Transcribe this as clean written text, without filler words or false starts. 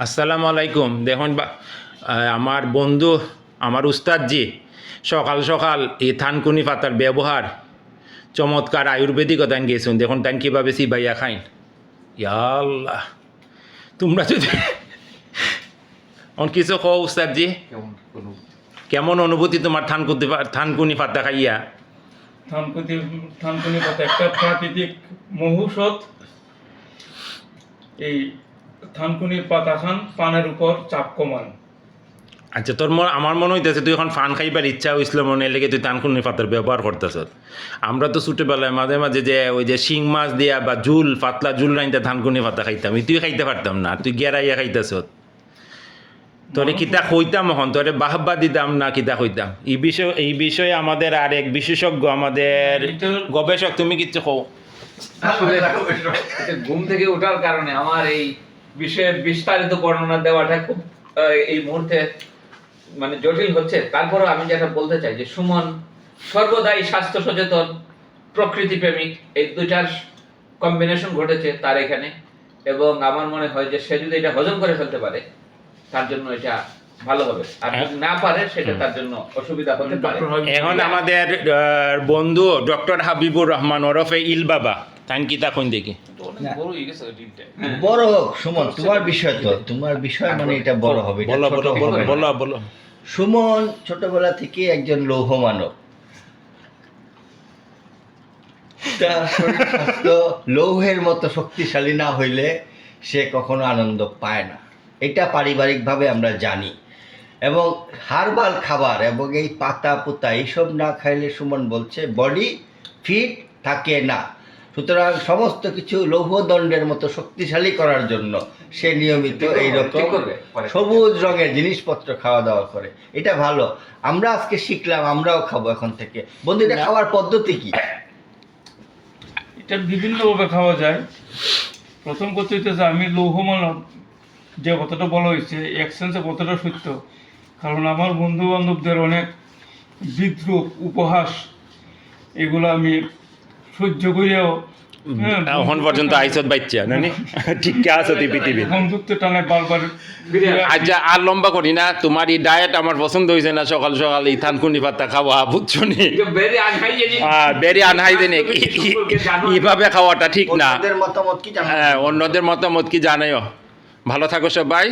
আসসালামু আলাইকুম। দেখুন আমার বন্ধু আমার উস্তাদজি সকাল সকাল এই থানকুনি পাতার ব্যবহার চমৎকার আয়ুর্বেদিক তান গেছুন। দেখুন তান কীভাবে সিবাইয়া খাইন। ইয়াল্লাহ, তোমরা যদি কিছু কও উস্তাদজি, কেমন অনুভূতি তোমার থানকুনি পাতা খাইয়া? থানকুনি পাতা একটা প্রাকৃতিক মহৌষধ। এই থানকুনির পাতা খান, পানের উপর চাপ কমান। আচ্ছা, তোর আমার মনে হইতেছে তুই এখন ফান খাইবার ইচ্ছা হয়েছিল মনে লেগে তুই থানকুনি পাতার ব্যবহার করতেছ। আমরা তো ছোটোবেলায় মাঝে মাঝে যে ওই যে শিং মাছ দিয়া বা ঝুল পাতলা ঝুল রাইতে থানকুনি পাতা খাইতাম, তুই খাইতে পারতাম না, তুই গেরাইয়া খাইতেছ। তোরে কিতা কইতাম এখন, তোরে বাহবা দিতাম না কিতা কইতাম? এই বিষয়ে আমাদের আর এক বিশেষজ্ঞ, আমাদের গবেষক, তুমি কিচ্ছু কও। আসলে ঘুম থেকে ওঠার কারণে আমার এই বিষয়ে বিস্তারিত বর্ণনা দেওয়াটা খুব এই মুহূর্তে মানে জটিল হচ্ছে। তারপরেও আমি যেটা বলতে চাই যে সুমন সর্বদাই স্বাস্থ্য সচেতন, প্রকৃতি প্রেমিক, এই দুইটার কম্বিনেশন ঘটেছে তার এখানে। এবং আমার মনে হয় যে সে যদি এটা হজম করে ফেলতে পারে তার জন্য এটা ভালো হবে, আর যদি না পারে সেটা তার জন্য অসুবিধা হতে পারে। এখন আমাদের বন্ধু ডক্টর হাবিবুর রহমান ওরফে ইল বাবা, তান কিতা কইন দেখি। বড় হোক সুমন, তোমার বিষয় তো, তোমার বিষয় মানে এটা বড় হবে, এটা বলো ছোট বলো হবে না। বলো বলো। সুমন ছোটবেলা থেকে একজন লৌহ মানব। তার শরীর স্বাস্থ্য লৌহের মতো শক্তিশালী না হইলে সে কখনো আনন্দ পায় না, এটা পারিবারিকভাবে আমরা জানি। এবং হার্বাল খাবার এবং এই পাতা পোতা এইসব না খাইলে সুমন বলছে বডি ফিট থাকে না। সুতরাং সমস্ত কিছু লৌহদণ্ডের মতো শক্তিশালী করার জন্য সে নিয়মিত এইরকম সবুজ রঙের জিনিসপত্র খাওয়া দাওয়া করে, এটা ভালো। আমরা আজকে শিখলাম, আমরাও খাবো এখন থেকে। বন্ধু, এটা খাওয়ার পদ্ধতি কি? এটা বিভিন্নভাবে খাওয়া যায়। প্রথম কথা হইতেছে, আমি লৌহ মানব যে কথাটা বলা হয়েছে এক সেন্সে কতটা সত্য। কারণ আমার বন্ধু বান্ধবদের অনেক বিদ্রুপ, উপহাস, এগুলো আমি সহ্য করিয়াও এখন পর্যন্ত আইসত বাচ্চা নানি ঠিক আছে তুই পৃথিবী। বন্ধুত্ব টানে বারবার। আচ্ছা, আর লম্বা করি না, তোমার এই ডায়েট আমার পছন্দ হয়েছে না। সকাল সকাল এই থানকুনি পাতা খাওয়া, বুঝছো নি? বেরি আনহাইজেনিক, এইভাবে খাওয়াটা ঠিক না। অন্যদের মতামত কি জানো? অন্যদের মতামত কি জানাইও। ভালো থাকো সবাই।